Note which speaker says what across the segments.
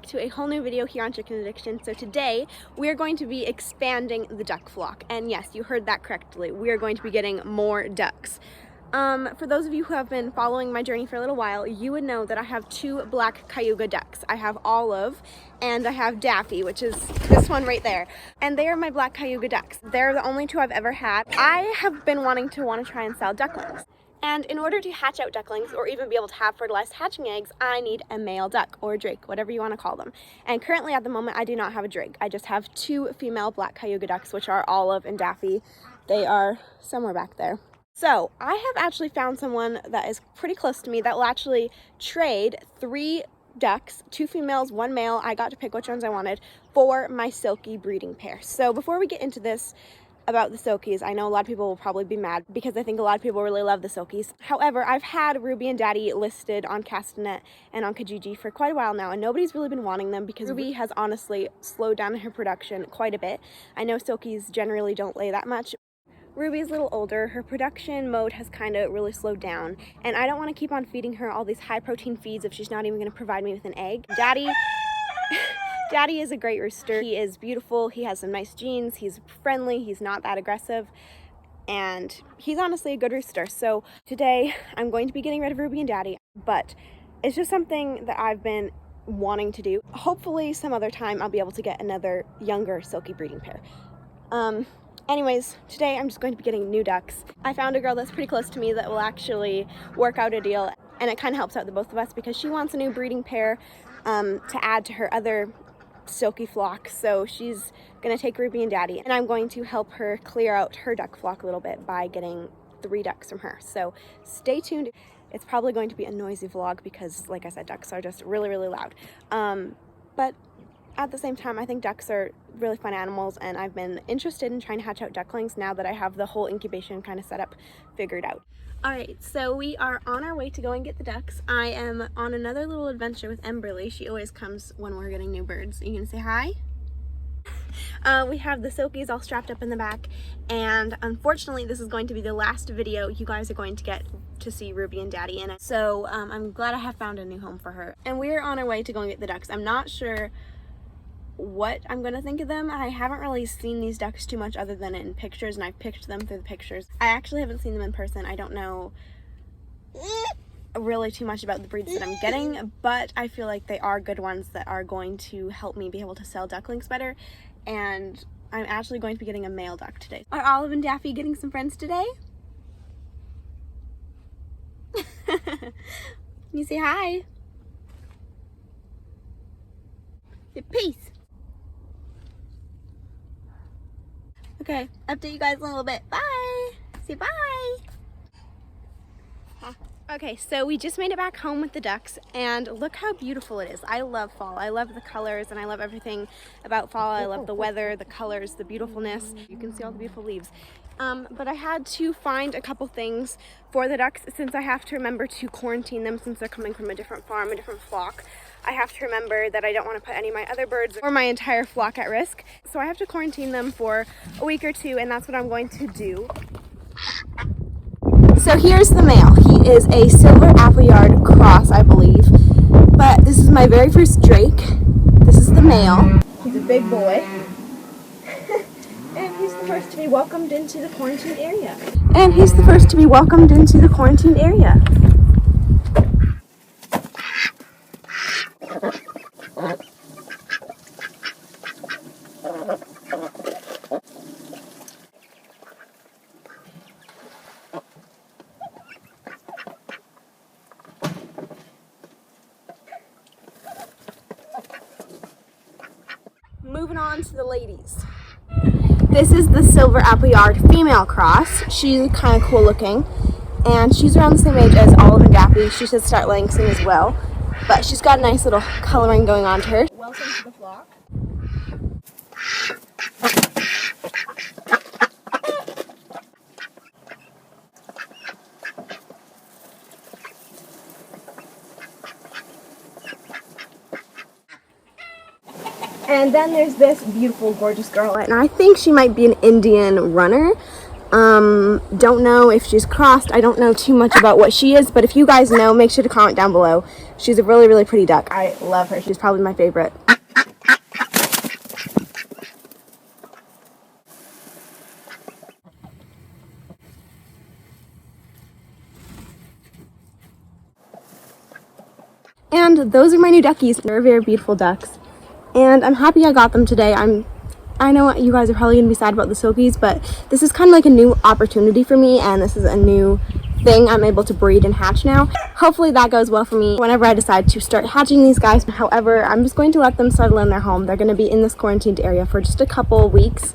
Speaker 1: back to a whole new video here on Chicken Addiction. So today we are going to be expanding the duck flock, and yes, you heard that correctly. We are going to be getting more ducks. For those of you who have been following my journey for a little while, you would know that I have two black Cayuga ducks. I have Olive and I have Daffy, which is this one right there. And they are my black Cayuga ducks. They're the only two I've ever had. I have been wanting to try and sell ducklings. And in order to hatch out ducklings or even be able to have fertilized hatching eggs, I need a male duck or a drake, whatever you want to call them. And currently at the moment, I do not have a drake. I just have two female black Cayuga ducks, which are Olive and Daffy. They are somewhere back there. So I have actually found someone that is pretty close to me that will actually trade 3 ducks, 2 females, 1 male. I got to pick which ones I wanted for my silky breeding pair. So before we get into this about the silkies, I know a lot of people will probably be mad because I think a lot of people really love the silkies. However, I've had Ruby and Daddy listed on Castanet and on Kijiji for quite a while now, and nobody's really been wanting them because Ruby has honestly slowed down her production quite a bit. I know silkies generally don't lay that much. Ruby's a little older, her production mode has kind of really slowed down, and I don't want to keep on feeding her all these high protein feeds if she's not even going to provide me with an egg. Daddy is a great rooster. He is beautiful, he has some nice genes, he's friendly, he's not that aggressive, and he's honestly a good rooster. So today I'm going to be getting rid of Ruby and Daddy, but it's just something that I've been wanting to do. Hopefully some other time I'll be able to get another younger silky breeding pair. Anyways, today I'm just going to be getting new ducks. I found a girl that's pretty close to me that will actually work out a deal, and it kind of helps out the both of us because she wants a new breeding pair to add to her other silky flock. So she's gonna take Ruby and Daddy, and I'm going to help her clear out her duck flock a little bit by getting 3 ducks from her. So stay tuned. It's probably going to be a noisy vlog because, like I said, ducks are just really, really loud. But at the same time, I think ducks are really fun animals, and I've been interested in trying to hatch out ducklings now that I have the whole incubation kind of set up figured out. Alright, so we are on our way to go and get the ducks. I am on another little adventure with Emberly. She always comes when we're getting new birds. Are you gonna say hi? We have the silkies all strapped up in the back, and unfortunately this is going to be the last video you guys are going to get to see Ruby and Daddy in it. So I'm glad I have found a new home for her. And we are on our way to go and get the ducks. I'm not sure what I'm gonna think of them. I haven't really seen these ducks too much other than in pictures, and I've picked them through the pictures. I actually haven't seen them in person. I don't know really too much about the breeds that I'm getting, but I feel like they are good ones that are going to help me be able to sell ducklings better. And I'm actually going to be getting a male duck today. Are Olive and Daffy getting some friends today? Can you say hi? Say peace. Okay, update you guys in a little bit. Bye! Say bye! Okay, so we just made it back home with the ducks, and look how beautiful it is. I love fall. I love the colors, and I love everything about fall. I love the weather, the colors, the beautifulness. You can see all the beautiful leaves. But I had to find a couple things for the ducks since I have to remember to quarantine them since they're coming from a different farm, a different flock. I have to remember that I don't want to put any of my other birds or my entire flock at risk. So I have to quarantine them for a week or 2, and that's what I'm going to do. So here's the male. He is a silver Appleyard cross, I believe. But this is my very first drake. This is the male. He's a big boy. And he's the first to be welcomed into the quarantine area. Moving on to the ladies. This is the silver Appleyard female cross. She's kind of cool looking, and she's around the same age as Olive and Daffy. She should start laying soon as well, but she's got a nice little coloring going on to her. Welcome to the flock. And then there's this beautiful, gorgeous girl, and I think she might be an Indian runner. Don't know if she's crossed. I don't know too much about what she is, but if you guys know, make sure to comment down below. She's a really, really pretty duck. I love her. She's probably my favorite. And those are my new duckies. They're very beautiful ducks. And I'm happy I got them today. I know you guys are probably going to be sad about the silkies, but this is kind of like a new opportunity for me, and this is a new thing I'm able to breed and hatch now. Hopefully that goes well for me whenever I decide to start hatching these guys. However, I'm just going to let them settle in their home. They're going to be in this quarantined area for just a couple weeks,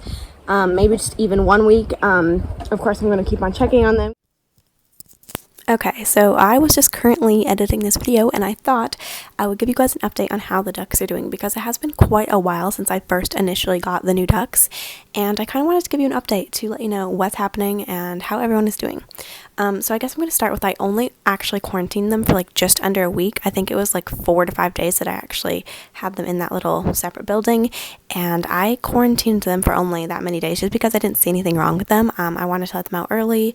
Speaker 1: maybe just even 1 week. Of course, I'm going to keep on checking on them. Okay, so I was just currently editing this video, and I thought I would give you guys an update on how the ducks are doing, because it has been quite a while since I first initially got the new ducks, and I kind of wanted to give you an update to let you know what's happening and how everyone is doing. So I guess I'm going to start with, I only actually quarantined them for like just under a week. I think it was like 4 to 5 days that I actually had them in that little separate building, and I quarantined them for only that many days just because I didn't see anything wrong with them. I wanted to let them out early,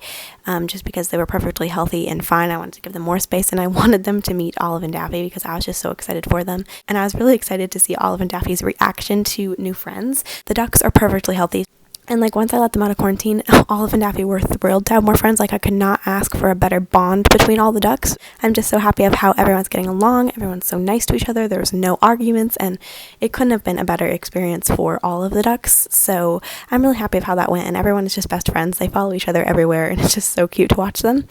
Speaker 1: just because they were perfectly healthy and fine. I wanted to give them more space, and I wanted them to meet Olive and Daffy because I was just so excited for them, and I was really excited to see Olive and Daffy's reaction to new friends. The ducks are perfectly healthy. And like once I let them out of quarantine, Olive and Daffy were thrilled to have more friends. Like I could not ask for a better bond between all the ducks. I'm just so happy of how everyone's getting along. Everyone's so nice to each other. There's no arguments, and it couldn't have been a better experience for all of the ducks. So I'm really happy of how that went, and everyone is just best friends. They follow each other everywhere, and it's just so cute to watch them.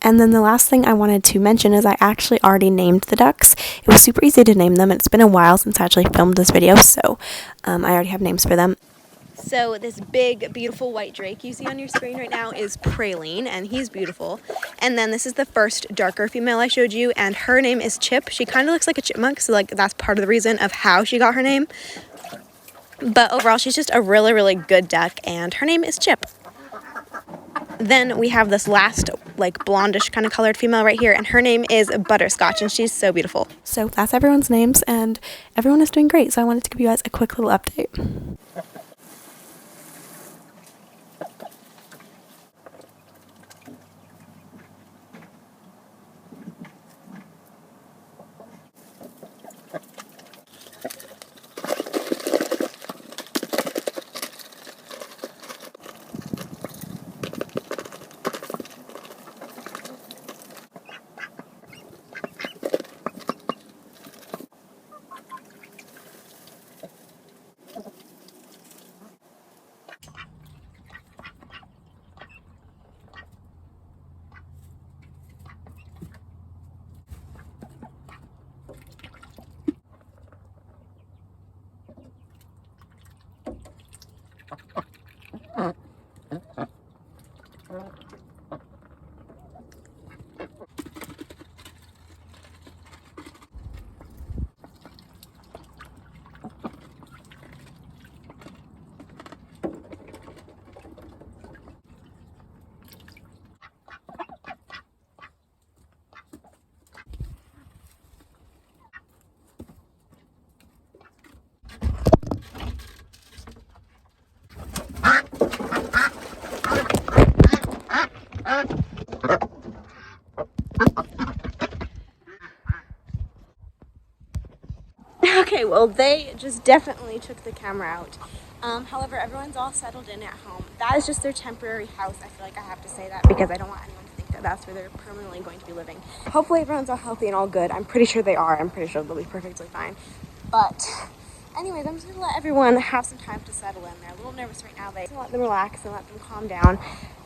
Speaker 1: And then the last thing I wanted to mention is I actually already named the ducks. It was super easy to name them, and it's been a while since I actually filmed this video, so I already have names for them. So this big, beautiful white drake you see on your screen right now is Praline, and he's beautiful. And then this is the first darker female I showed you, and her name is Chip. She kind of looks like a chipmunk, so like that's part of the reason of how she got her name. But overall, she's just a really, really good duck, and her name is Chip. Then we have this last, like, blondish kind of colored female right here, and her name is Butterscotch, and she's so beautiful. So that's everyone's names, and everyone is doing great, so I wanted to give you guys a quick little update. Okay, well, they just definitely took the camera out. However, everyone's all settled in at home. That is just their temporary house. I feel like I have to say that because I don't want anyone to think that that's where they're permanently going to be living. Hopefully everyone's all healthy and all good. I'm pretty sure they are. I'm pretty sure they'll be perfectly fine. But anyways, I'm just going to let everyone have some time to settle in. They're a little nervous right now. They let them relax and let them calm down.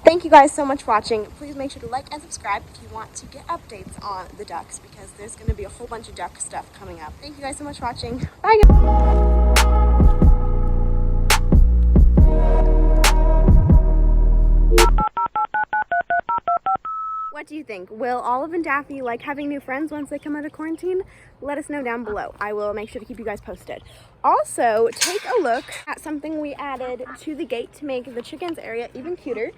Speaker 1: Thank you guys so much for watching. Please make sure to like and subscribe if you want to get updates on the ducks, because there's going to be a whole bunch of duck stuff coming up. Thank you guys so much for watching. Bye guys! What do you think? Will Olive and Daffy like having new friends once they come out of quarantine? Let us know down below. I will make sure to keep you guys posted. Also, take a look at something we added to the gate to make the chickens area even cuter.